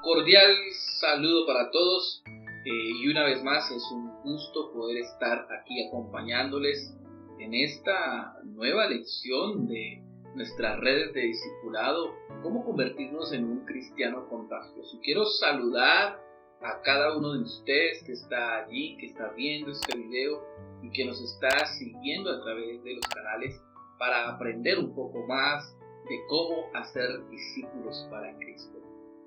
Cordial saludo para todos y una vez más es un gusto poder estar aquí acompañándoles en esta nueva lección de nuestras redes de discipulado, cómo convertirnos en un cristiano contagioso. Quiero saludar a cada uno de ustedes que está allí, que está viendo este video y que nos está siguiendo a través de los canales para aprender un poco más de cómo hacer discípulos para Cristo.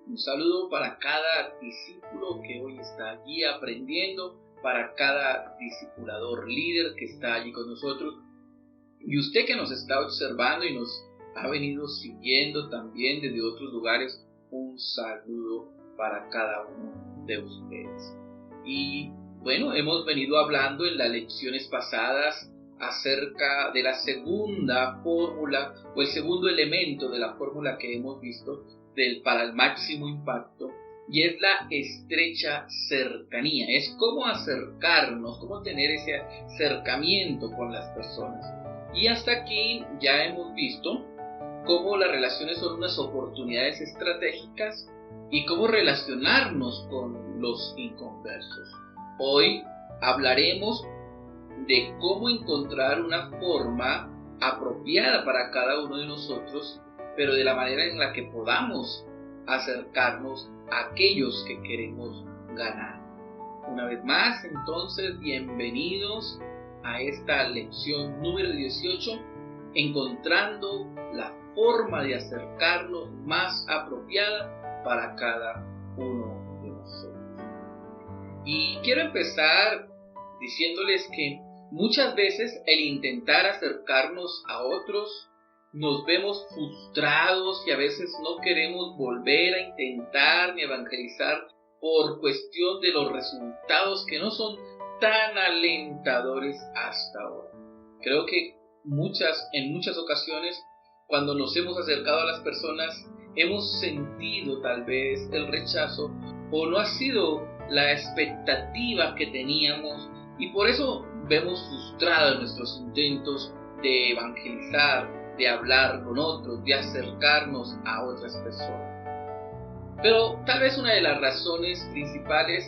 Un saludo para cada discípulo que hoy está allí aprendiendo, para cada discipulador líder que está allí con nosotros, y usted que nos está observando y nos ha venido siguiendo también desde otros lugares, un saludo para cada uno de ustedes. Y bueno, hemos venido hablando en las lecciones pasadas acerca de la segunda fórmula o el segundo elemento de la fórmula que hemos visto para el máximo impacto, y es la estrecha cercanía. Es cómo acercarnos, cómo tener ese acercamiento con las personas. Y hasta aquí ya hemos visto cómo las relaciones son unas oportunidades estratégicas y cómo relacionarnos con los inconversos. Hoy hablaremos de cómo encontrar una forma apropiada para cada uno de nosotros, pero de la manera en la que podamos acercarnos a aquellos que queremos ganar. Una vez más, entonces, bienvenidos a esta lección número 18, encontrando la forma de acercarnos más apropiada para cada uno de nosotros. Y quiero empezar diciéndoles que muchas veces el intentar acercarnos a otros nos vemos frustrados y a veces no queremos volver a intentar ni evangelizar por cuestión de los resultados que no son tan alentadores hasta ahora. Creo que en muchas ocasiones, cuando nos hemos acercado a las personas, hemos sentido tal vez el rechazo o no ha sido la expectativa que teníamos, y por eso vemos frustrados nuestros intentos de evangelizar, de hablar con otros, de acercarnos a otras personas. Pero tal vez una de las razones principales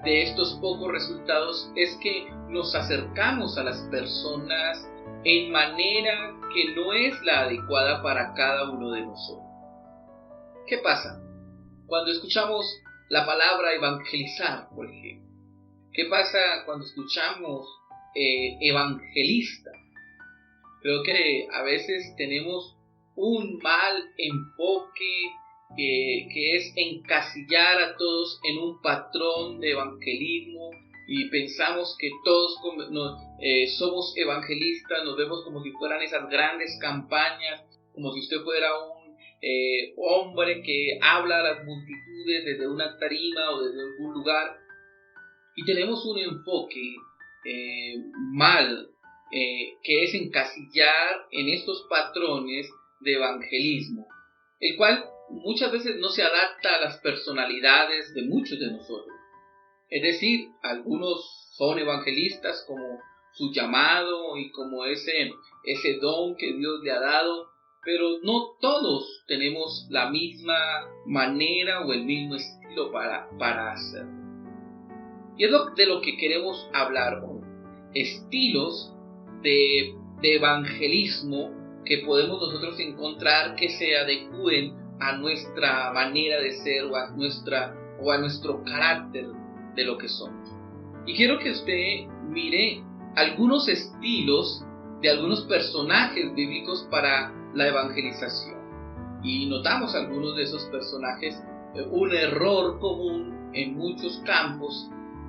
de estos pocos resultados es que nos acercamos a las personas en manera que no es la adecuada para cada uno de nosotros. ¿Qué pasa? Cuando escuchamos la palabra evangelizar, por ejemplo. ¿Qué pasa cuando escuchamos evangelista? Creo que a veces tenemos un mal enfoque que es encasillar a todos en un patrón de evangelismo y pensamos que todos somos evangelistas, nos vemos como si fueran esas grandes campañas, como si usted fuera un hombre que habla a las multitudes desde una tarima o desde algún lugar, y tenemos un enfoque mal que es encasillar en estos patrones de evangelismo, el cual muchas veces no se adapta a las personalidades de muchos de nosotros. Es decir, algunos son evangelistas como su llamado y como ese don que Dios le ha dado, pero no todos tenemos la misma manera o el mismo estilo para hacerlo. Y es de lo que queremos hablar hoy. Estilos de evangelismo que podemos nosotros encontrar que se adecúen a nuestra manera de ser o a nuestro carácter de lo que somos. Y quiero que usted mire algunos estilos de algunos personajes bíblicos para la evangelización. Y notamos algunos de esos personajes. Un error común en muchos campos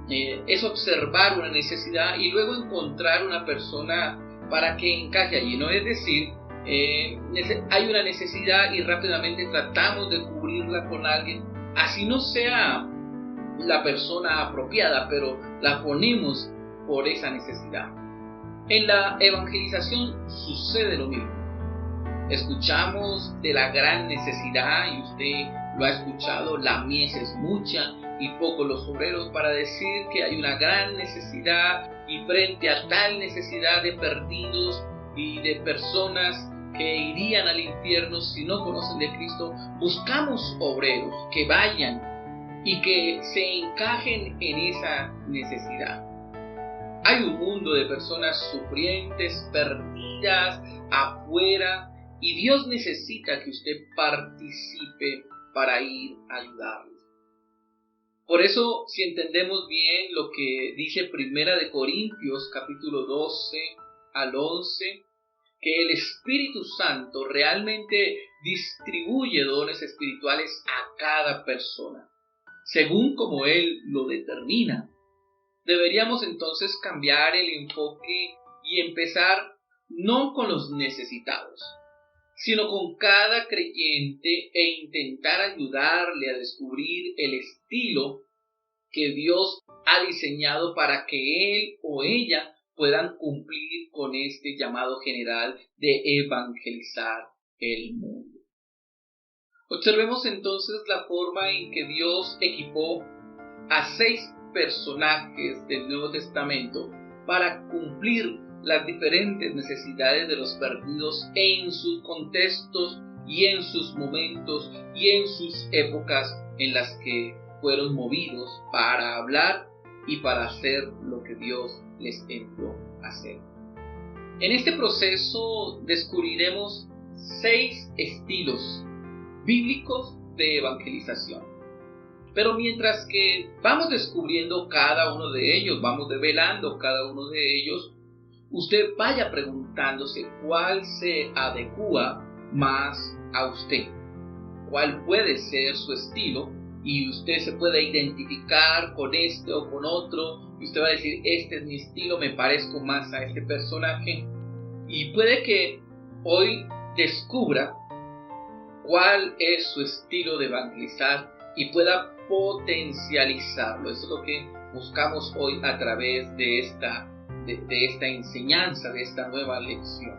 es observar una necesidad y luego encontrar una persona para que encaje allí, ¿no? Es decir, hay una necesidad y rápidamente tratamos de cubrirla con alguien, así no sea la persona apropiada, pero la ponemos por esa necesidad. En la evangelización sucede lo mismo. Escuchamos de la gran necesidad, y usted lo ha escuchado, la mies es mucha y pocos los obreros, para decir que hay una gran necesidad, y frente a tal necesidad de perdidos y de personas que irían al infierno si no conocen de Cristo, buscamos obreros que vayan y que se encajen en esa necesidad. Hay un mundo de personas sufrientes, perdidas, afuera, y Dios necesita que usted participe para ir a ayudarlos. Por eso, si entendemos bien lo que dice Primera de Corintios, capítulo 12 al 11, que el Espíritu Santo realmente distribuye dones espirituales a cada persona, según como Él lo determina. Deberíamos entonces cambiar el enfoque y empezar no con los necesitados, sino con cada creyente e intentar ayudarle a descubrir el estilo que Dios ha diseñado para que él o ella puedan cumplir con este llamado general de evangelizar el mundo. Observemos entonces la forma en que Dios equipó a 6 personajes del Nuevo Testamento para cumplir las diferentes necesidades de los perdidos en sus contextos y en sus momentos y en sus épocas en las que fueron movidos para hablar y para hacer lo que Dios les envió a hacer. En este proceso descubriremos 6 estilos bíblicos de evangelización. Pero mientras que vamos descubriendo cada uno de ellos, vamos develando cada uno de ellos, usted vaya preguntándose cuál se adecua más a usted, cuál puede ser su estilo, y usted se puede identificar con este o con otro, y usted va a decir, este es mi estilo, me parezco más a este personaje, y puede que hoy descubra cuál es su estilo de evangelizar y pueda potencializarlo. Eso es lo que buscamos hoy a través de esta enseñanza, de esta nueva lección.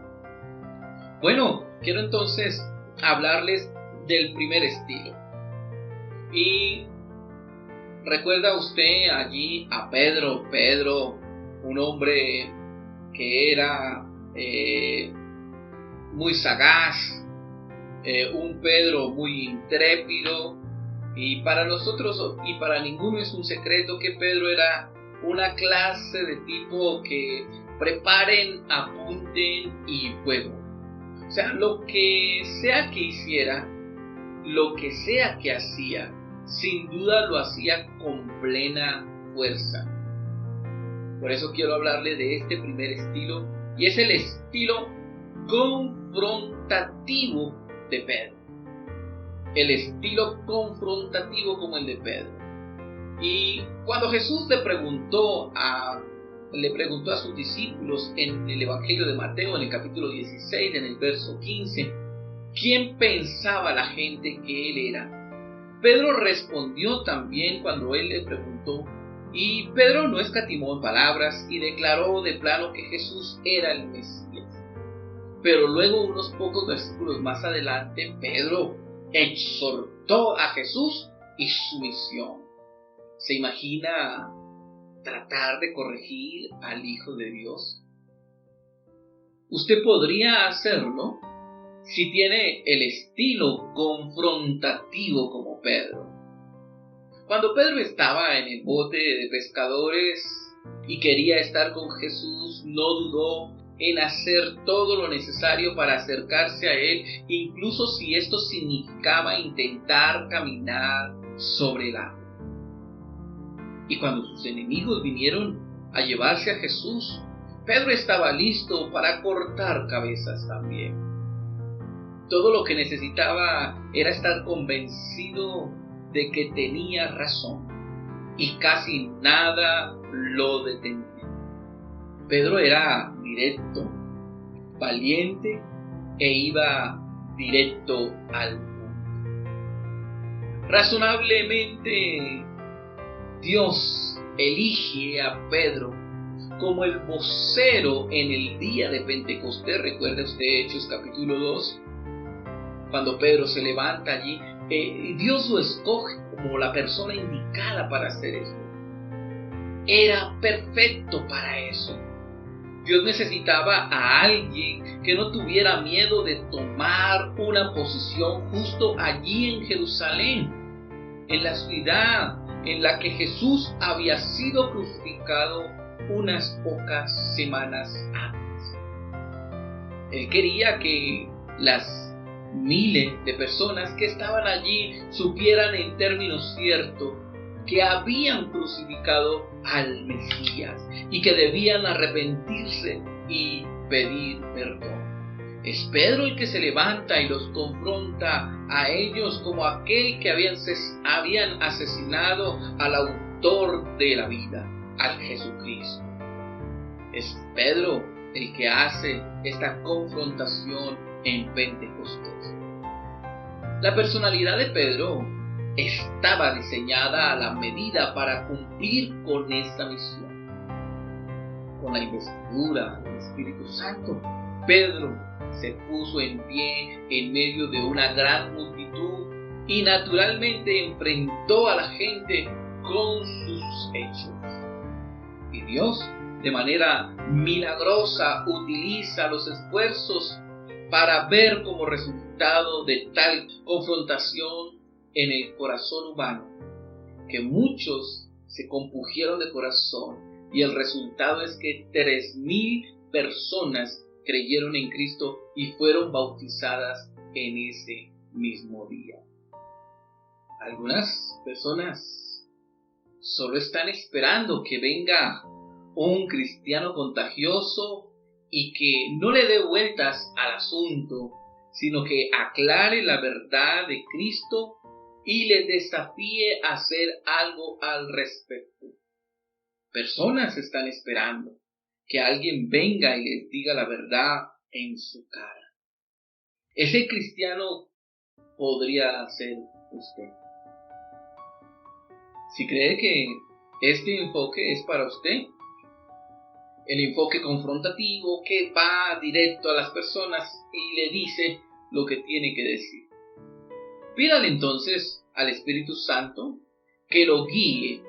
Bueno, quiero entonces hablarles del primer estilo. Y recuerda usted allí a Pedro, un hombre que era muy sagaz, un Pedro muy intrépido, y para nosotros y para ninguno es un secreto que Pedro era una clase de tipo que preparen, apunten y fuego. O sea, lo que sea que hiciera, lo que sea que hacía, sin duda lo hacía con plena fuerza. Por eso quiero hablarle de este primer estilo, y es el estilo confrontativo de Pedro. El estilo confrontativo como el de Pedro. Y cuando Jesús le preguntó a sus discípulos en el Evangelio de Mateo, en el capítulo 16, en el verso 15, ¿quién pensaba la gente que él era? Pedro respondió también cuando él le preguntó, y Pedro no escatimó en palabras y declaró de plano que Jesús era el Mesías. Pero luego, unos pocos versículos más adelante, Pedro exhortó a Jesús y su misión. ¿Se imagina tratar de corregir al Hijo de Dios? Usted podría hacerlo si tiene el estilo confrontativo como Pedro. Cuando Pedro estaba en el bote de pescadores y quería estar con Jesús, no dudó en hacer todo lo necesario para acercarse a él, incluso si esto significaba intentar caminar sobre el agua. Y cuando sus enemigos vinieron a llevarse a Jesús, Pedro estaba listo para cortar cabezas también. Todo lo que necesitaba era estar convencido de que tenía razón, y casi nada lo detenía. Pedro era directo, valiente e iba directo al punto. Razonablemente, Dios elige a Pedro como el vocero en el día de Pentecostés. Recuerda usted Hechos capítulo 2, cuando Pedro se levanta allí, Dios lo escoge como la persona indicada para hacer esto. Era perfecto para eso. Dios necesitaba a alguien que no tuviera miedo de tomar una posición justo allí en Jerusalén. en la ciudad en la que Jesús había sido crucificado unas pocas semanas antes. Él quería que las miles de personas que estaban allí supieran en términos ciertos que habían crucificado al Mesías y que debían arrepentirse y pedir perdón. Es Pedro el que se levanta y los confronta a ellos como aquel que habían asesinado al autor de la vida, al Jesucristo. Es Pedro el que hace esta confrontación en Pentecostés. La personalidad de Pedro estaba diseñada a la medida para cumplir con esta misión. Con la investidura del Espíritu Santo, Pedro se puso en pie en medio de una gran multitud y naturalmente enfrentó a la gente con sus hechos. Y Dios, de manera milagrosa, utiliza los esfuerzos para ver como resultado de tal confrontación en el corazón humano, que muchos se compungieron de corazón, y el resultado es que 3,000 personas creyeron en Cristo y fueron bautizadas en ese mismo día. Algunas personas solo están esperando que venga un cristiano contagioso y que no le dé vueltas al asunto, sino que aclare la verdad de Cristo y les desafíe a hacer algo al respecto. Personas están esperando que alguien venga y les diga la verdad en su cara. Ese cristiano podría ser usted. Si cree que este enfoque es para usted, el enfoque confrontativo que va directo a las personas y le dice lo que tiene que decir, pídale entonces al Espíritu Santo que lo guíe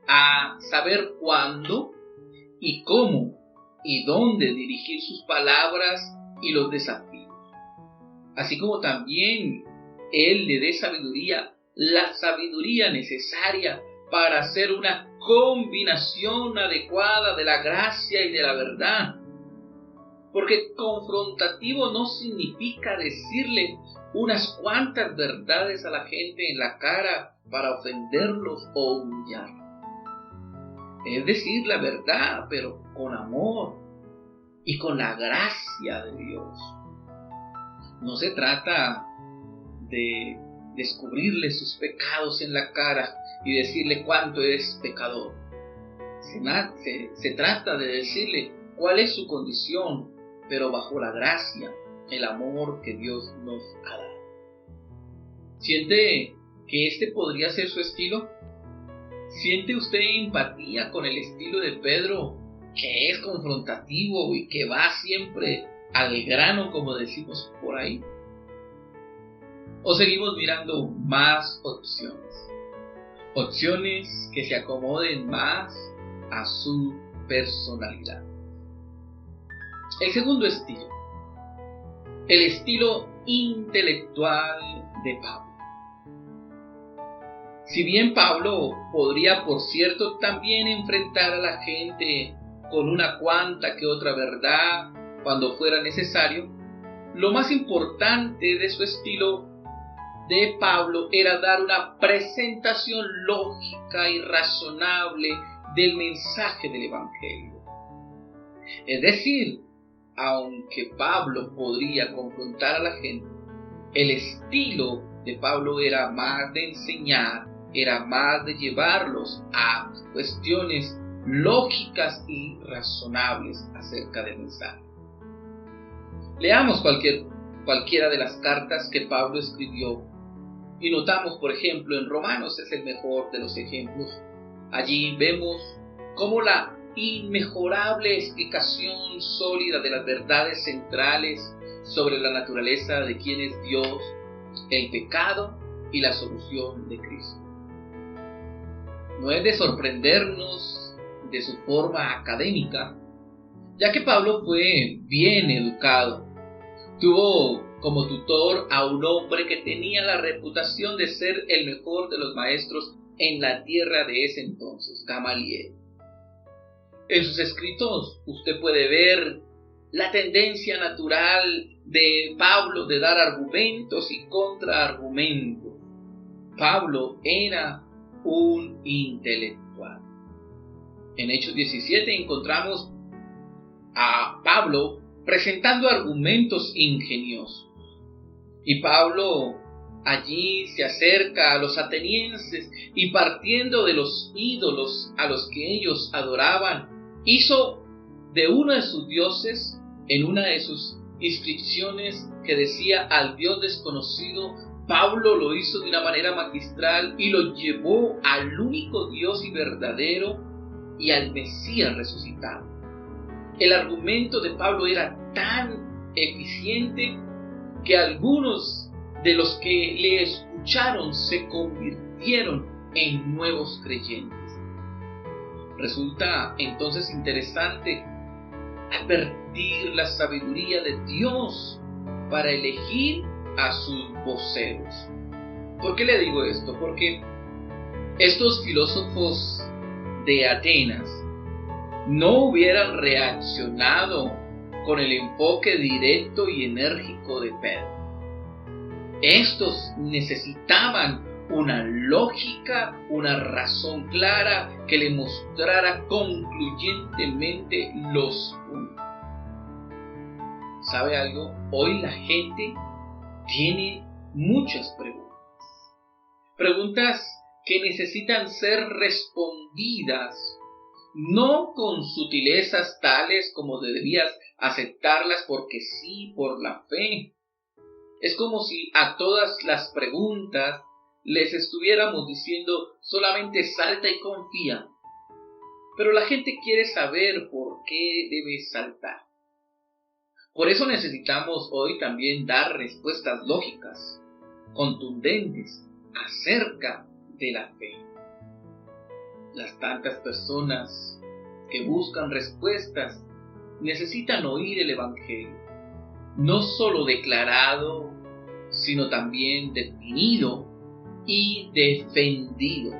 a saber cuándo y cómo y dónde dirigir sus palabras y los desafíos. Así como también Él le dé sabiduría, la sabiduría necesaria para hacer una combinación adecuada de la gracia y de la verdad. Porque confrontativo no significa decirle unas cuantas verdades a la gente en la cara para ofenderlos o humillarlos. Es decir, la verdad, pero con amor y con la gracia de Dios. No se trata de descubrirle sus pecados en la cara y decirle cuánto es pecador. Se trata de decirle cuál es su condición, pero bajo la gracia, el amor que Dios nos ha dado. ¿Siente que este podría ser su estilo? ¿Siente usted empatía con el estilo de Pedro, que es confrontativo y que va siempre al grano, como decimos por ahí? ¿O seguimos mirando más opciones? Opciones que se acomoden más a su personalidad. El segundo estilo, el estilo intelectual de Pablo. Si bien Pablo podría, por cierto, también enfrentar a la gente con una cuanta que otra verdad cuando fuera necesario, lo más importante de su estilo de Pablo era dar una presentación lógica y razonable del mensaje del Evangelio. Es decir, aunque Pablo podría confrontar a la gente, el estilo de Pablo era más de enseñar, era más de llevarlos a cuestiones lógicas y razonables acerca del mensaje. Leamos cualquiera de las cartas que Pablo escribió y notamos, por ejemplo, en Romanos es el mejor de los ejemplos. Allí vemos cómo la inmejorable explicación sólida de las verdades centrales sobre la naturaleza de quién es Dios, el pecado y la solución de Cristo. No es de sorprendernos de su forma académica, ya que Pablo fue bien educado, Tuvo como tutor a un hombre que tenía la reputación de ser el mejor de los maestros en la tierra de ese entonces, Gamaliel. En sus escritos usted puede ver la tendencia natural de Pablo de dar argumentos y contraargumentos. Pablo era un intelectual. En Hechos 17 encontramos a Pablo presentando argumentos ingeniosos. Y Pablo allí se acerca a los atenienses y, partiendo de los ídolos a los que ellos adoraban, hizo de uno de sus dioses, en una de sus inscripciones que decía al Dios desconocido, Pablo lo hizo de una manera magistral y lo llevó al único Dios y verdadero y al Mesías resucitado. El argumento de Pablo era tan eficiente que algunos de los que le escucharon se convirtieron en nuevos creyentes. Resulta entonces interesante advertir la sabiduría de Dios para elegir a sus voceros. ¿Por qué le digo esto? Porque estos filósofos de Atenas no hubieran reaccionado con el enfoque directo y enérgico de Pedro. Estos necesitaban una lógica, una razón clara que le mostrara concluyentemente los puntos. ¿Sabe algo? Hoy la gente tiene muchas preguntas. Preguntas que necesitan ser respondidas, no con sutilezas tales como debías aceptarlas porque sí, por la fe. Es como si a todas las preguntas les estuviéramos diciendo solamente salta y confía. Pero la gente quiere saber por qué debe saltar. Por eso necesitamos hoy también dar respuestas lógicas, contundentes, acerca de la fe. Las tantas personas que buscan respuestas necesitan oír el Evangelio, no solo declarado, sino también definido y defendido.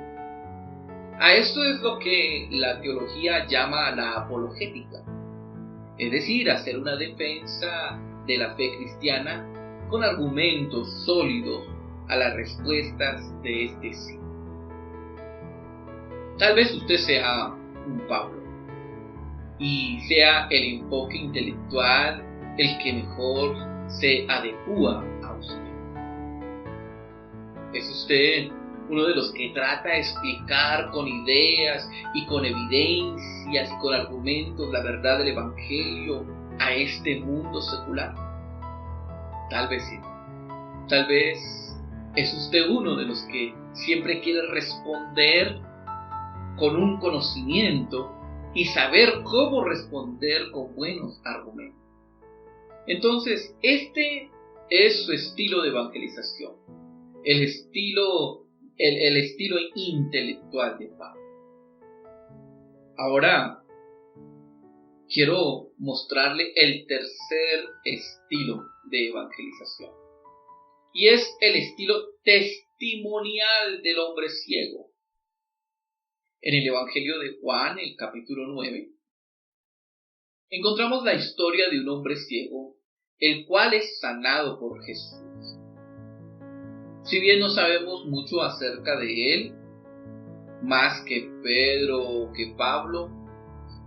A esto es lo que la teología llama la apologética, es decir, hacer una defensa de la fe cristiana con argumentos sólidos a las respuestas de este sí. Tal vez usted sea un Pablo y sea el enfoque intelectual el que mejor se adecúa a usted. Es usted uno de los que trata de explicar con ideas y con evidencias y con argumentos la verdad del Evangelio a este mundo secular. Tal vez sí. Tal vez es usted uno de los que siempre quiere responder con un conocimiento y saber cómo responder con buenos argumentos. Entonces, este es su estilo de evangelización, el estilo intelectual de Pablo. Ahora, quiero mostrarle el tercer estilo de evangelización, y es el estilo testimonial del hombre ciego. En el Evangelio de Juan, el capítulo 9, encontramos la historia de un hombre ciego, el cual es sanado por Jesús. Si bien no sabemos mucho acerca de él, más que Pedro o que Pablo,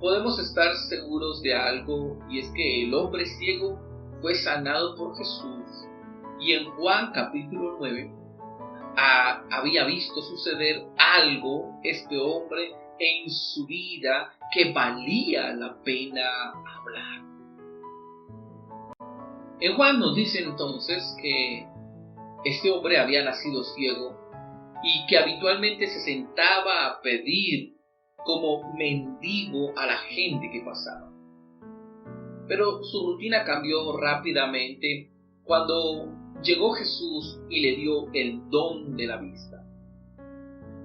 podemos estar seguros de algo, y es que el hombre ciego fue sanado por Jesús. Y en Juan capítulo 9, había visto suceder algo este hombre en su vida que valía la pena hablar. En Juan nos dice entonces que este hombre había nacido ciego y que habitualmente se sentaba a pedir como mendigo a la gente que pasaba. Pero su rutina cambió rápidamente cuando llegó Jesús y le dio el don de la vista.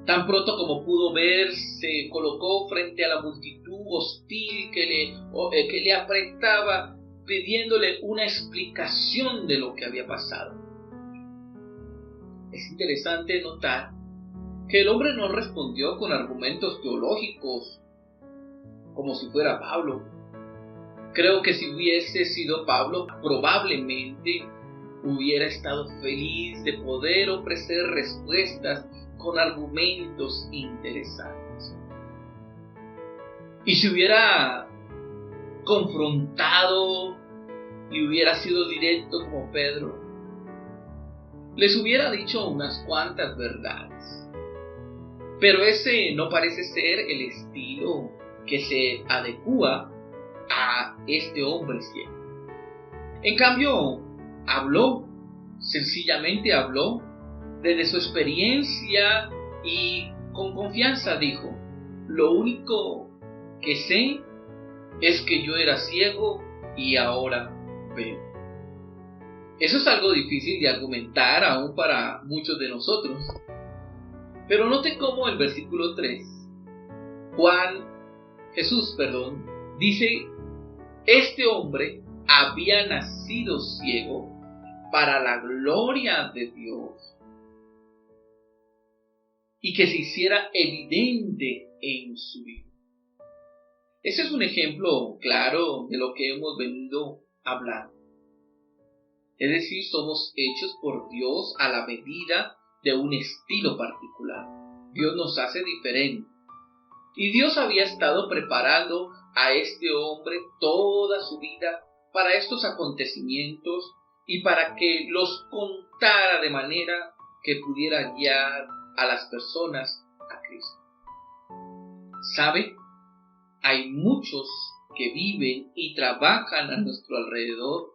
Tan pronto como pudo ver, se colocó frente a la multitud hostil que le apretaba pidiéndole una explicación de lo que había pasado. Es interesante notar que el hombre no respondió con argumentos teológicos como si fuera Pablo. Creo que si hubiese sido Pablo, probablemente hubiera estado feliz de poder ofrecer respuestas con argumentos interesantes. Y si hubiera confrontado y hubiera sido directo como Pedro, les hubiera dicho unas cuantas verdades. Pero ese no parece ser el estilo que se adecua a este hombre ciego. En cambio, sencillamente habló desde su experiencia y con confianza dijo: lo único que sé es que yo era ciego y ahora veo. Eso es algo difícil de argumentar aún para muchos de nosotros. Pero note cómo el versículo 3, Jesús dice: este hombre había nacido ciego para la gloria de Dios y que se hiciera evidente en su vida. Ese es un ejemplo claro de lo que hemos venido hablando. Es decir, somos hechos por Dios a la medida de un estilo particular. Dios nos hace diferentes. Y Dios había estado preparando a este hombre toda su vida para estos acontecimientos y para que los contara de manera que pudiera guiar a las personas a Cristo. ¿Sabe? Hay muchos que viven y trabajan a nuestro alrededor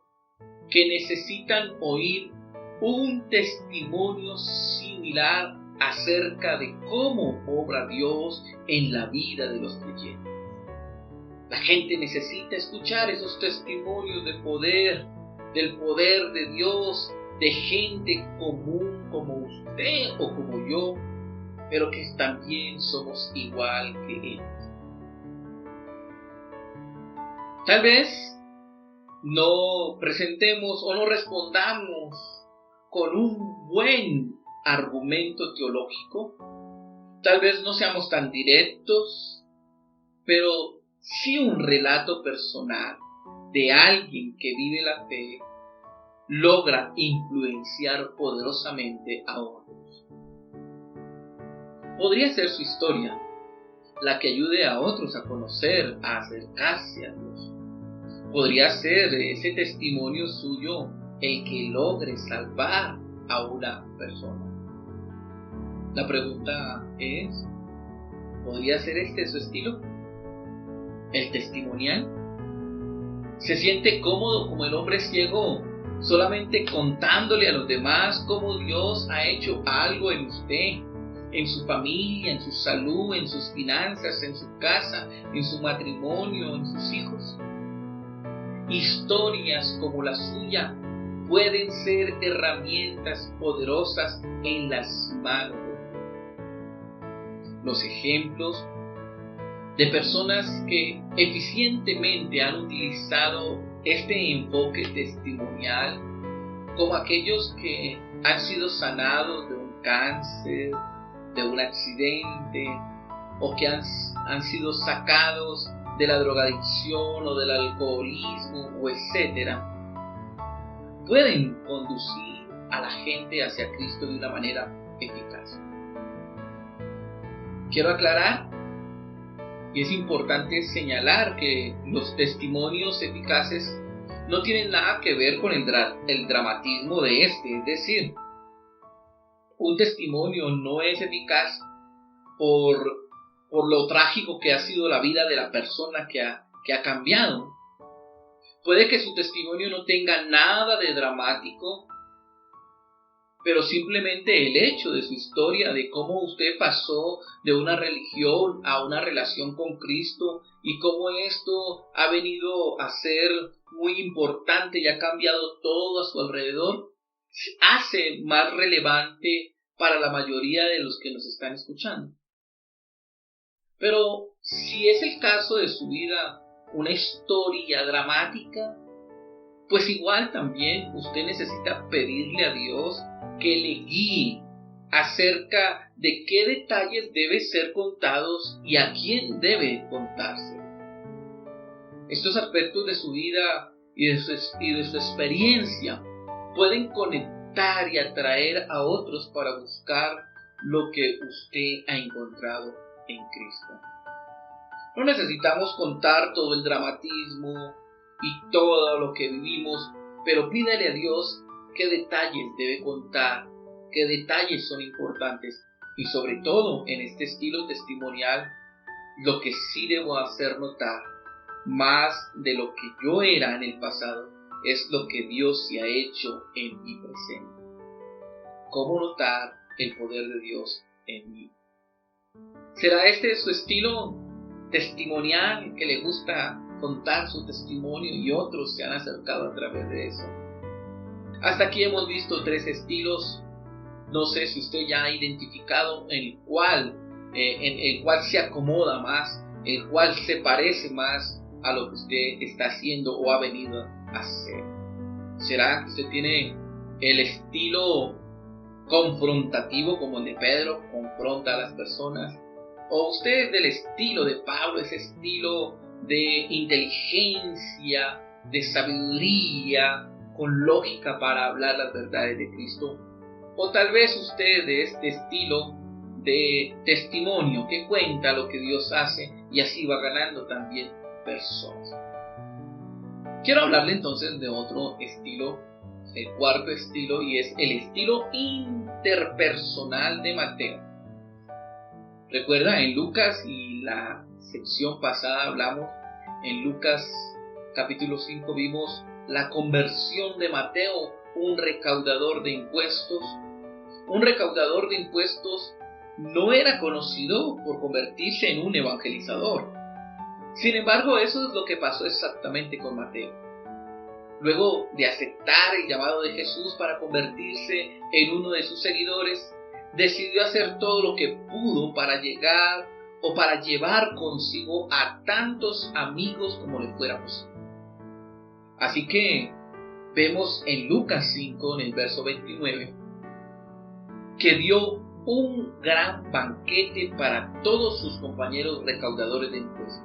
que necesitan oír un testimonio similar acerca de cómo obra Dios en la vida de los creyentes. La gente necesita escuchar esos testimonios de poder, del poder de Dios, de gente común como usted o como yo, pero que también somos igual que Él. Tal vez no presentemos o no respondamos con un buen argumento teológico. Tal vez no seamos tan directos, pero sí un relato personal de alguien que vive la fe logra influenciar poderosamente a otros. Podría ser su historia la que ayude a otros a conocer, a acercarse a Dios. Podría ser ese testimonio suyo el que logre salvar a una persona. La pregunta es, ¿podría ser este su estilo? ¿El testimonial? ¿Se siente cómodo como el hombre ciego, solamente contándole a los demás cómo Dios ha hecho algo en usted, en su familia, en su salud, en sus finanzas, en su casa, en su matrimonio, en sus hijos? Historias como la suya pueden ser herramientas poderosas en las manos de Dios. Los ejemplos de personas que eficientemente han utilizado este enfoque testimonial, como aquellos que han sido sanados de un cáncer, de un accidente, o que han sido sacados de la drogadicción o del alcoholismo o etcétera, pueden conducir a la gente hacia Cristo de una manera eficaz. Quiero aclarar, y es importante señalar, que los testimonios eficaces no tienen nada que ver con el dramatismo de este. Es decir, un testimonio no es eficaz por lo trágico que ha sido la vida de la persona que ha cambiado. Puede que su testimonio no tenga nada de dramático, pero simplemente el hecho de su historia, de cómo usted pasó de una religión a una relación con Cristo y cómo esto ha venido a ser muy importante y ha cambiado todo a su alrededor, hace más relevante para la mayoría de los que nos están escuchando. Pero si es el caso de su vida una historia dramática, pues igual también usted necesita pedirle a Dios que le guíe acerca de qué detalles deben ser contados y a quién debe contarse. Estos aspectos de su vida y de su experiencia pueden conectar y atraer a otros para buscar lo que usted ha encontrado en Cristo. No necesitamos contar todo el dramatismo y todo lo que vivimos, pero pídale a Dios qué detalles debe contar, qué detalles son importantes y sobre todo en este estilo testimonial, lo que sí debo hacer notar, más de lo que yo era en el pasado, es lo que Dios se ha hecho en mi presente. ¿Cómo notar el poder de Dios en mí? ¿Será este su estilo testimonial, que le gusta contar su testimonio y otros se han acercado a través de eso? Hasta aquí hemos visto 3 estilos. No sé si usted ya ha identificado en el cual se acomoda más, el cual se parece más a lo que usted está haciendo o ha venido a hacer. ¿Será que usted tiene el estilo confrontativo como el de Pedro, confronta a las personas? ¿O usted es del estilo de Pablo, ese estilo de inteligencia, de sabiduría, con lógica para hablar las verdades de Cristo? O tal vez usted de este estilo de testimonio que cuenta lo que Dios hace y así va ganando también personas. Quiero hablarle entonces de otro estilo, el cuarto estilo, y es el estilo interpersonal de Mateo. Recuerda, en Lucas y la sección pasada hablamos, en Lucas capítulo 5 vimos la conversión de Mateo, un recaudador de impuestos. Un recaudador de impuestos no era conocido por convertirse en un evangelizador. Sin embargo, eso es lo que pasó exactamente con Mateo. Luego de aceptar el llamado de Jesús para convertirse en uno de sus seguidores, decidió hacer todo lo que pudo para llegar o para llevar consigo a tantos amigos como le fuera posible. Así que vemos en Lucas 5, en el verso 29, que dio un gran banquete para todos sus compañeros recaudadores de impuestos,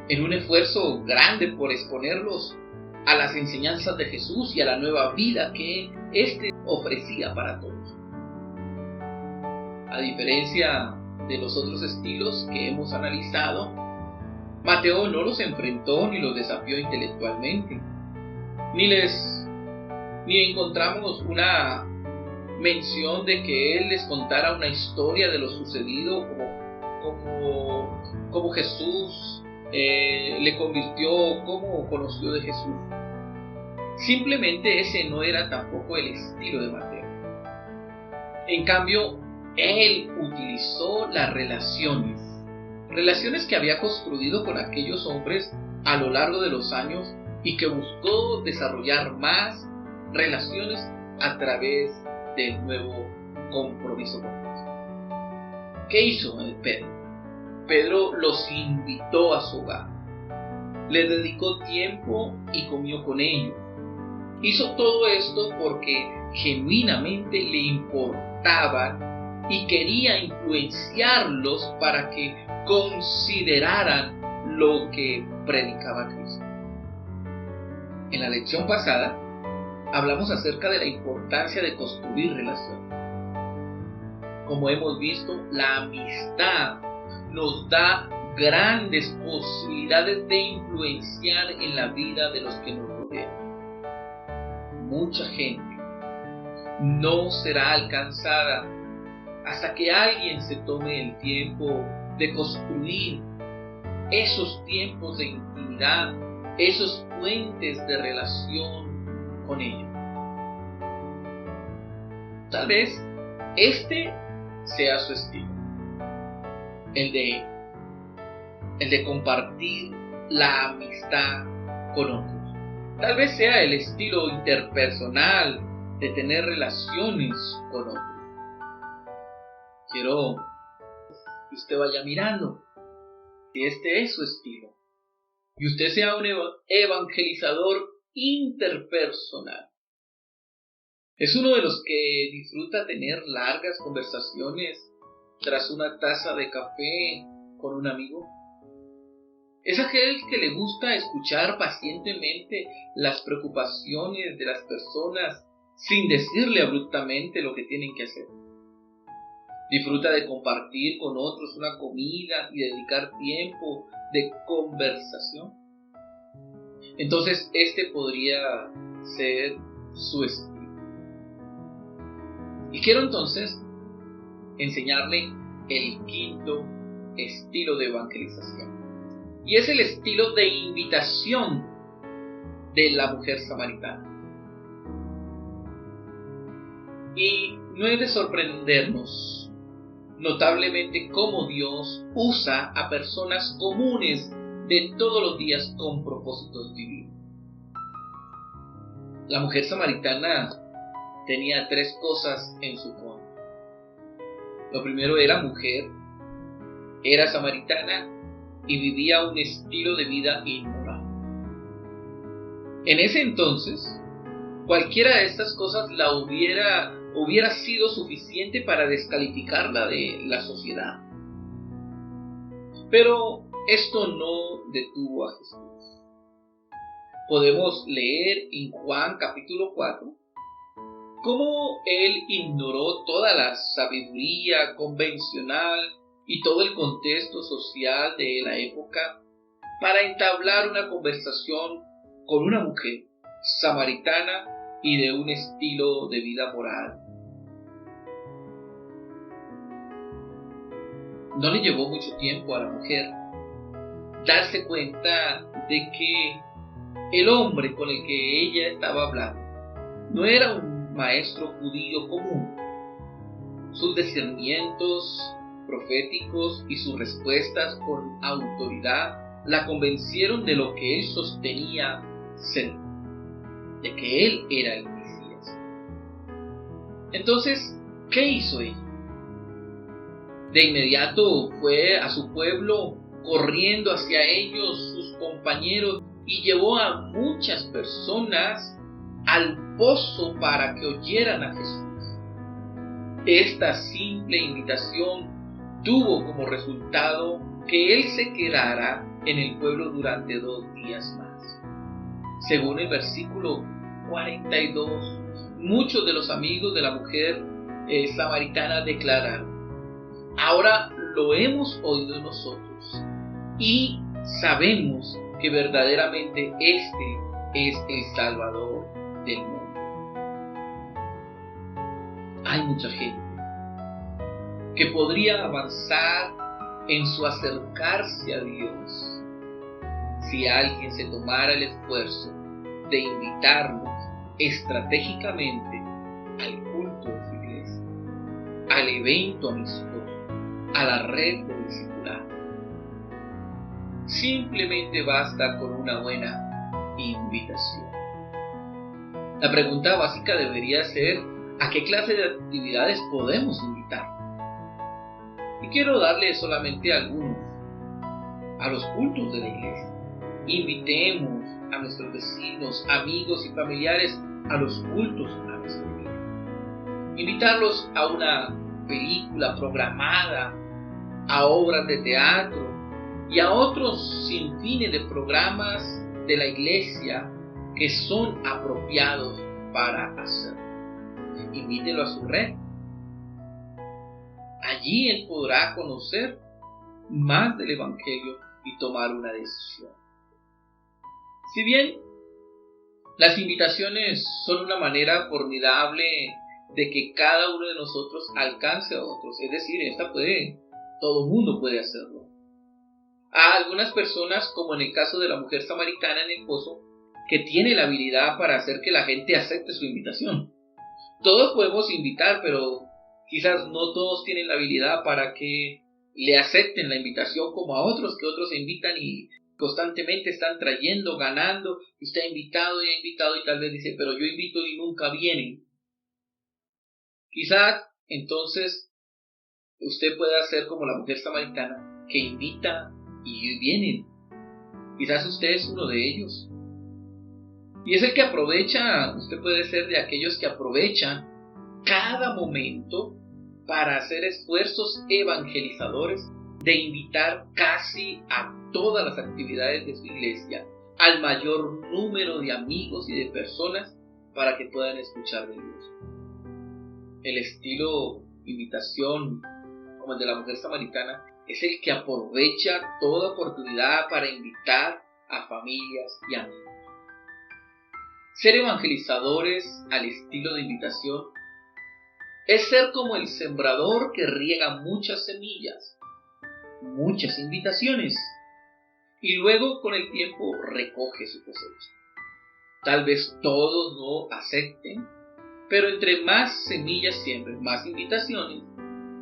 en un esfuerzo grande por exponerlos a las enseñanzas de Jesús y a la nueva vida que éste ofrecía para todos. A diferencia de los otros estilos que hemos analizado, Mateo no los enfrentó ni los desafió intelectualmente, ni encontramos una mención de que él les contara una historia de lo sucedido como Jesús le convirtió, cómo conoció de Jesús. Simplemente ese no era tampoco el estilo de Mateo. En cambio, él utilizó las relaciones que había construido con aquellos hombres a lo largo de los años y que buscó desarrollar más relaciones a través del nuevo compromiso con Dios. ¿Qué hizo Pedro? Pedro los invitó a su hogar, les dedicó tiempo y comió con ellos. Hizo todo esto porque genuinamente le importaban y quería influenciarlos para que consideraran lo que predicaba Cristo. En la lección pasada hablamos acerca de la importancia de construir relaciones. Como hemos visto, la amistad nos da grandes posibilidades de influenciar en la vida de los que nos rodean. Mucha gente no será alcanzada hasta que alguien se tome el tiempo de construir esos tiempos de intimidad, esos puentes de relación con ellos. Tal vez este sea su estilo, el de compartir la amistad con otros. Tal vez sea el estilo interpersonal de tener relaciones con otros. Quiero que usted vaya mirando si este es su estilo y usted sea un evangelizador interpersonal. Es uno de los que disfruta tener largas conversaciones tras una taza de café con un amigo. Es aquel que le gusta escuchar pacientemente las preocupaciones de las personas sin decirle abruptamente lo que tienen que hacer. Disfruta de compartir con otros una comida y dedicar tiempo de conversación. Entonces, este podría ser su estilo. Y quiero entonces enseñarle el quinto estilo de evangelización. Y es el estilo de invitación de la mujer samaritana. Y no es de sorprendernos notablemente cómo Dios usa a personas comunes de todos los días con propósitos divinos. La mujer samaritana tenía 3 cosas en su contra. Lo primero era mujer, era samaritana y vivía un estilo de vida inmoral. En ese entonces, cualquiera de estas cosas la hubiera sido suficiente para descalificarla de la sociedad. Pero esto no detuvo a Jesús. Podemos leer en Juan capítulo 4 cómo él ignoró toda la sabiduría convencional y todo el contexto social de la época para entablar una conversación con una mujer samaritana y de un estilo de vida moral. No le llevó mucho tiempo a la mujer darse cuenta de que el hombre con el que ella estaba hablando no era un maestro judío común. Sus discernimientos proféticos y sus respuestas con autoridad la convencieron de lo que él sostenía ser, de que él era el Mesías. Entonces, ¿qué hizo ella? De inmediato fue a su pueblo corriendo hacia ellos, sus compañeros, y llevó a muchas personas al pozo para que oyeran a Jesús. Esta simple invitación tuvo como resultado que él se quedara en el pueblo durante 2 días más. Según el versículo 42, muchos de los amigos de la mujer samaritana declararon: ahora lo hemos oído nosotros y sabemos que verdaderamente este es el Salvador del mundo. Hay mucha gente que podría avanzar en su acercarse a Dios si alguien se tomara el esfuerzo de invitarnos estratégicamente al culto de su iglesia, al evento amistoso, a la red de discipulado. Simplemente basta con una buena invitación. La pregunta básica debería ser: ¿a qué clase de actividades podemos invitar? Y quiero darle solamente algunos: a los cultos de la iglesia. Invitemos a nuestros vecinos, amigos y familiares a los cultos a nuestra iglesia. Invitarlos a una película programada, a obras de teatro y a otros sinfines de programas de la iglesia que son apropiados para hacerlo. Invítelo a su red. Allí él podrá conocer más del Evangelio y tomar una decisión. Si bien las invitaciones son una manera formidable de que cada uno de nosotros alcance a otros, es decir, todo mundo puede hacerlo. A algunas personas, como en el caso de la mujer samaritana en el pozo, que tiene la habilidad para hacer que la gente acepte su invitación. Todos podemos invitar, pero quizás no todos tienen la habilidad para que le acepten la invitación, como a otros, que otros se invitan y constantemente están trayendo, ganando. Usted ha invitado y tal vez dice: pero yo invito y nunca vienen. Quizás entonces usted pueda hacer como la mujer samaritana, que invita y vienen. Quizás usted es uno de ellos. Y es el que aprovecha, usted puede ser de aquellos que aprovechan cada momento para hacer esfuerzos evangelizadores, de invitar casi a todas las actividades de su iglesia al mayor número de amigos y de personas para que puedan escuchar de Dios. El estilo invitación, como el de la mujer samaritana, es el que aprovecha toda oportunidad para invitar a familias y amigos. Ser evangelizadores al estilo de invitación es ser como el sembrador que riega muchas semillas, muchas invitaciones, y luego con el tiempo recoge su cosecha. Tal vez todos no acepten, pero entre más semillas siembren, más invitaciones,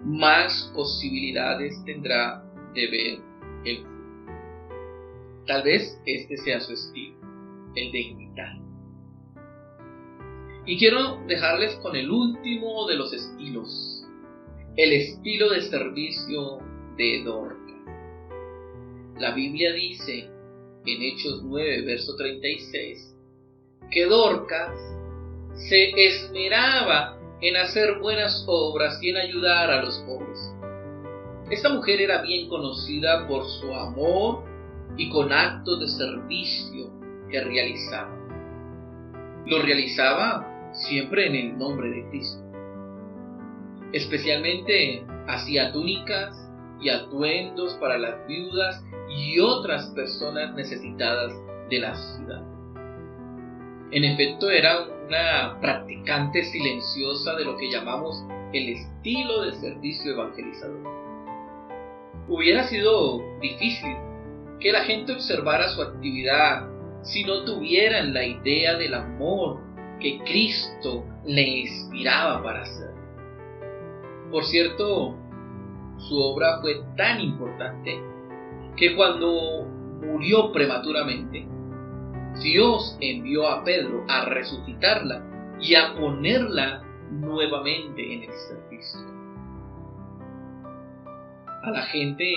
más posibilidades tendrá de ver el fruto. Tal vez este sea su estilo, el de invitar. Y quiero dejarles con el último de los estilos, el estilo de servicio de Dorcas. La Biblia dice en Hechos 9, verso 36, que Dorcas se esmeraba en hacer buenas obras y en ayudar a los pobres. Esta mujer era bien conocida por su amor y con actos de servicio que realizaba. Lo realizaba siempre en el nombre de Cristo. Especialmente hacía túnicas y atuendos para las viudas y otras personas necesitadas de la ciudad. En efecto, era una practicante silenciosa de lo que llamamos el estilo de servicio evangelizador. Hubiera sido difícil que la gente observara su actividad si no tuvieran la idea del amor que Cristo le inspiraba para hacer. Por cierto, su obra fue tan importante que cuando murió prematuramente, Dios envió a Pedro a resucitarla y a ponerla nuevamente en el servicio. A la gente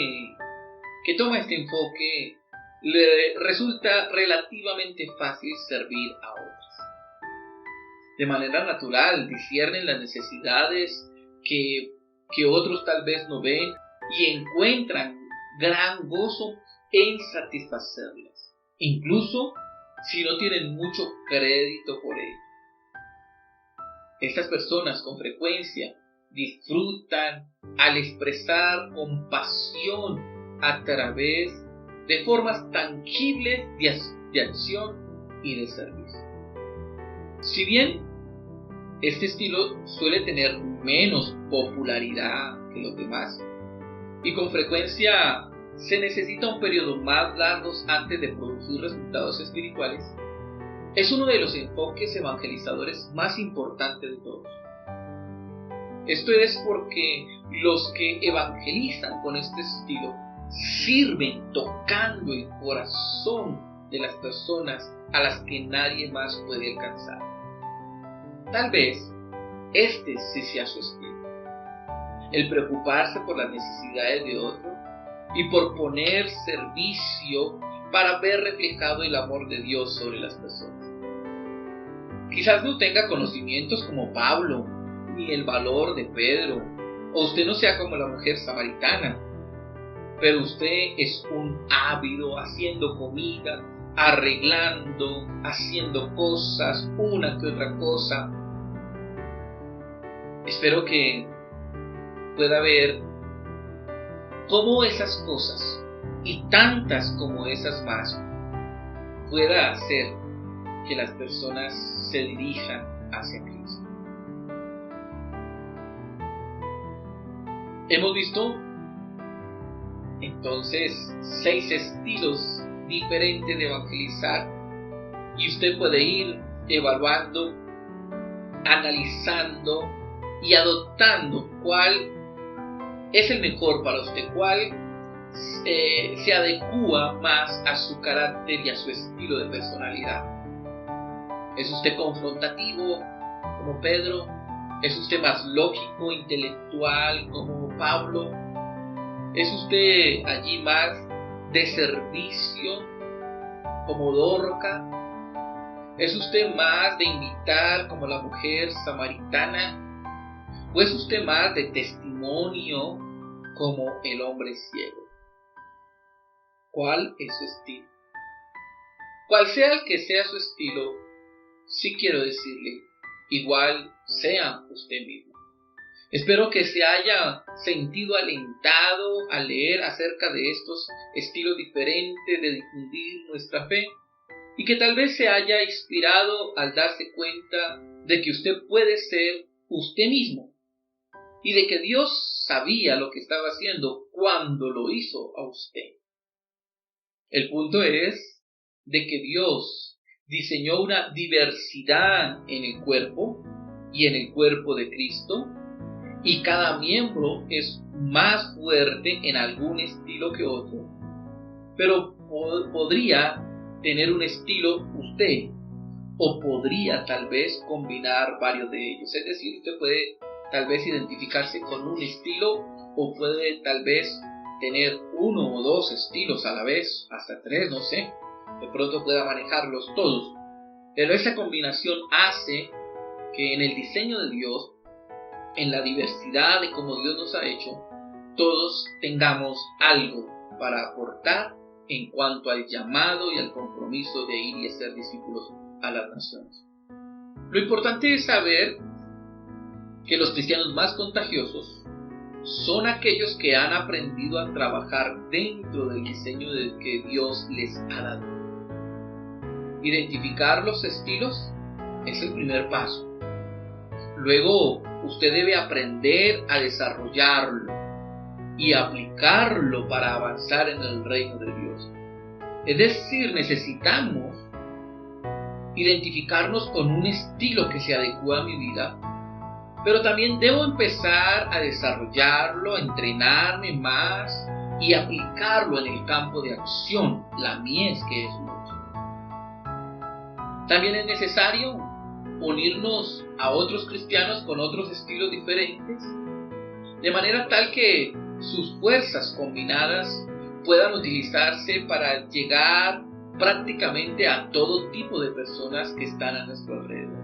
que toma este enfoque le resulta relativamente fácil servir a otros. De manera natural disciernen las necesidades que otros tal vez no ven y encuentran gran gozo en satisfacerlas, incluso si no tienen mucho crédito por ello. Estas personas con frecuencia disfrutan al expresar compasión a través de formas tangibles de acción y de servicio. Si bien este estilo suele tener menos popularidad que los demás, y con frecuencia se necesita un periodo más largo antes de producir resultados espirituales, es uno de los enfoques evangelizadores más importantes de todos. Esto es porque los que evangelizan con este estilo sirven tocando el corazón de las personas a las que nadie más puede alcanzar. Tal vez este sí sea su estilo, el preocuparse por las necesidades de otros y por poner servicio para ver reflejado el amor de Dios sobre las personas. Quizás no tenga conocimientos como Pablo, ni el valor de Pedro, o usted no sea como la mujer samaritana, pero usted es un ávido haciendo comida, arreglando, haciendo cosas, una que otra cosa. Espero que pueda ver cómo esas cosas y tantas como esas más pueda hacer que las personas se dirijan hacia Cristo. Hemos visto entonces 6 estilos diferentes de evangelizar y usted puede ir evaluando, analizando y adoptando cuál es el mejor para usted, cuál se adecua más a su carácter y a su estilo de personalidad. ¿Es usted confrontativo como Pedro? ¿Es usted más lógico, intelectual como Pablo? ¿Es usted allí más de servicio como Dorcas? ¿Es usted más de invitar como la mujer samaritana? ¿O es usted más de testimonio como el hombre ciego? ¿Cuál es su estilo? Cual sea el que sea su estilo, sí quiero decirle, igual sea usted mismo. Espero que se haya sentido alentado al leer acerca de estos estilos diferentes de difundir nuestra fe y que tal vez se haya inspirado al darse cuenta de que usted puede ser usted mismo y de que Dios sabía lo que estaba haciendo cuando lo hizo a usted. El punto es de que Dios diseñó una diversidad en el cuerpo y en el cuerpo de Cristo, y cada miembro es más fuerte en algún estilo que otro, pero podría tener un estilo usted, o podría tal vez combinar varios de ellos. Es decir, usted puede tal vez identificarse con un estilo, o puede tal vez tener uno o dos estilos a la vez, hasta tres, no sé, de pronto pueda manejarlos todos. Pero esa combinación hace que en el diseño de Dios, en la diversidad de cómo Dios nos ha hecho, todos tengamos algo para aportar en cuanto al llamado y al compromiso de ir y hacer discípulos a las naciones. Lo importante es saber que los cristianos más contagiosos son aquellos que han aprendido a trabajar dentro del diseño que Dios les ha dado. Identificar los estilos es el primer paso. Luego, usted debe aprender a desarrollarlo y aplicarlo para avanzar en el reino de Dios. Es decir, necesitamos identificarnos con un estilo que se adecua a mi vida, pero también debo empezar a desarrollarlo, a entrenarme más y aplicarlo en el campo de acción, la mies que es mucho. También es necesario unirnos a otros cristianos con otros estilos diferentes, de manera tal que sus fuerzas combinadas puedan utilizarse para llegar prácticamente a todo tipo de personas que están a nuestro alrededor.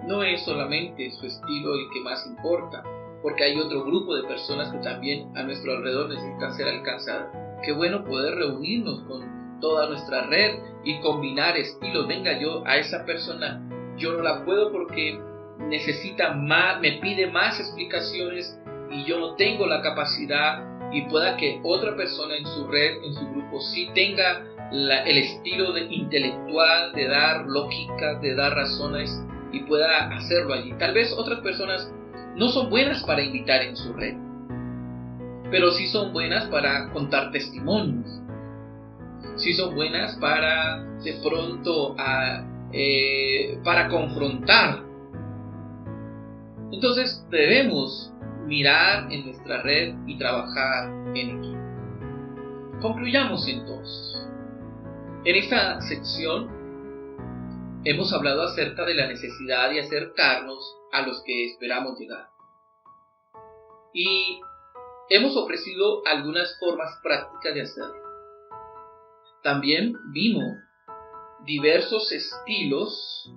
No es solamente su estilo el que más importa, porque hay otro grupo de personas que también a nuestro alrededor necesitan ser alcanzadas. Qué bueno poder reunirnos con toda nuestra red y combinar estilos. Venga, yo a esa persona yo no la puedo porque necesita más, me pide más explicaciones y yo no tengo la capacidad, y pueda que otra persona en su red, en su grupo, sí tenga el estilo intelectual de dar lógica, de dar razones y pueda hacerlo allí. Tal vez otras personas no son buenas para invitar en su red, pero sí son buenas para contar testimonios, sí son buenas para de pronto para confrontar. Entonces debemos mirar en nuestra red y trabajar en equipo. Concluyamos entonces. En esta sección hemos hablado acerca de la necesidad de acercarnos a los que esperamos llegar. Y hemos ofrecido algunas formas prácticas de hacerlo. También vimos diversos estilos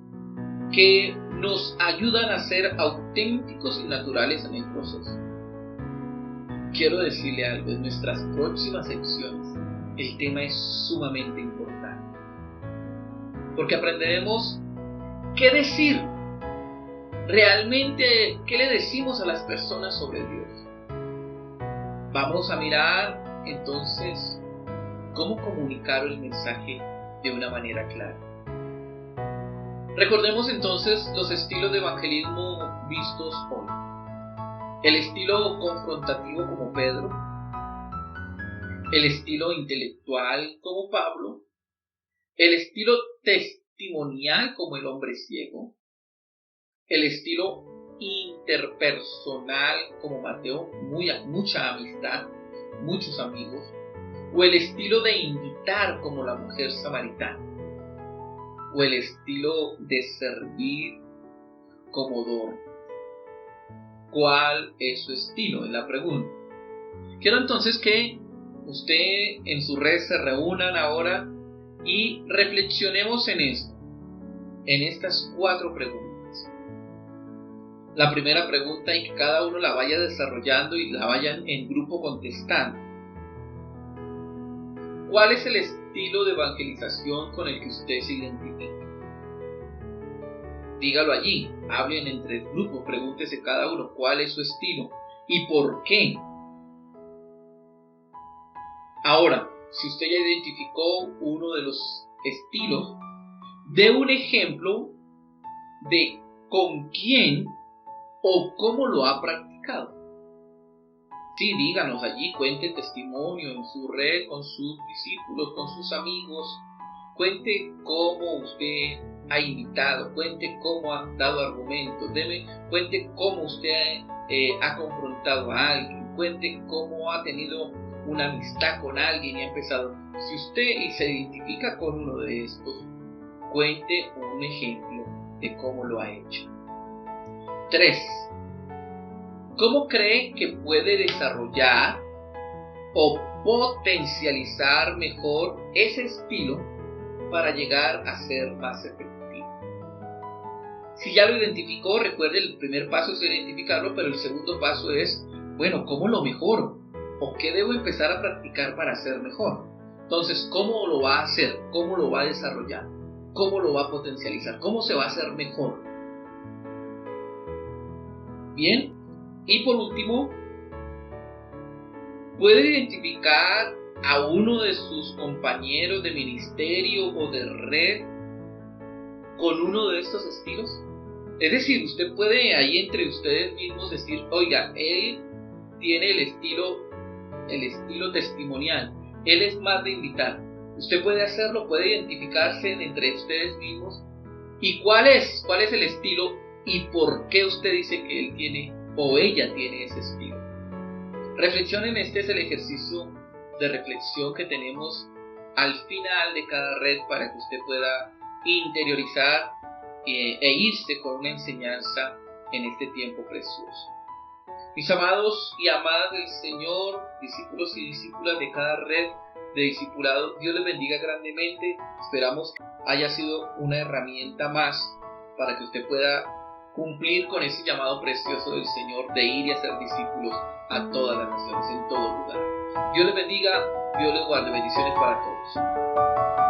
que nos ayudan a ser auténticos y naturales en el proceso. Quiero decirle algo, en nuestras próximas secciones el tema es sumamente importante, porque aprenderemos qué decir, realmente qué le decimos a las personas sobre Dios. Vamos a mirar entonces cómo comunicar el mensaje de una manera clara. Recordemos entonces los estilos de evangelismo vistos hoy. El estilo confrontativo como Pedro, el estilo intelectual como Pablo, el estilo testimonial como el hombre ciego, el estilo interpersonal como Mateo, mucha amistad, muchos amigos, o el estilo de invitar como la mujer samaritana, o el estilo de servir como don. ¿Cuál es su estilo? Es la pregunta. Quiero entonces que usted en su red se reúnan ahora Y reflexionemos en esto, en estas 4 preguntas. La primera pregunta, y que cada uno la vaya desarrollando y la vayan en grupo contestando. ¿Cuál es el estilo de evangelización con el que usted se identifica? Dígalo allí, hablen entre el grupo, pregúntese cada uno cuál es su estilo y por qué. Ahora, si usted ya identificó uno de los estilos, dé un ejemplo de con quién o cómo lo ha practicado. Sí, díganos allí, cuente testimonio en su red, con sus discípulos, con sus amigos. Cuente cómo usted ha invitado, cuente cómo ha dado argumentos, cuente cómo usted ha confrontado a alguien, cuente cómo ha tenido una amistad con alguien y ha empezado. Si usted se identifica con uno de estos, cuente un ejemplo de cómo lo ha hecho. 3. ¿Cómo cree que puede desarrollar o potencializar mejor ese estilo para llegar a ser más efectivo? Si ya lo identificó, recuerde, el primer paso es identificarlo, pero el segundo paso es, bueno, ¿cómo lo mejoro? ¿O qué debo empezar a practicar para ser mejor? Entonces, ¿cómo lo va a hacer? ¿Cómo lo va a desarrollar? ¿Cómo lo va a potencializar? ¿Cómo se va a hacer mejor? Bien, y por último, ¿puede identificar a uno de sus compañeros de ministerio o de red con uno de estos estilos? Es decir, usted puede ahí entre ustedes mismos decir, oiga, él tiene el estilo testimonial, él es más de invitar. Usted puede hacerlo, puede identificarse entre ustedes mismos. ¿Y cuál es el estilo y por qué usted dice que él tiene o ella tiene ese estilo? Reflexionen, este es el ejercicio de reflexión que tenemos al final de cada red para que usted pueda interiorizar e irse con una enseñanza en este tiempo precioso. Mis amados y amadas del Señor, discípulos y discípulas de cada red de discipulado, Dios les bendiga grandemente. Esperamos que haya sido una herramienta más para que usted pueda cumplir con ese llamado precioso del Señor de ir y hacer discípulos a todas las naciones, en todo lugar. Dios les bendiga, Dios les guarde, bendiciones para todos.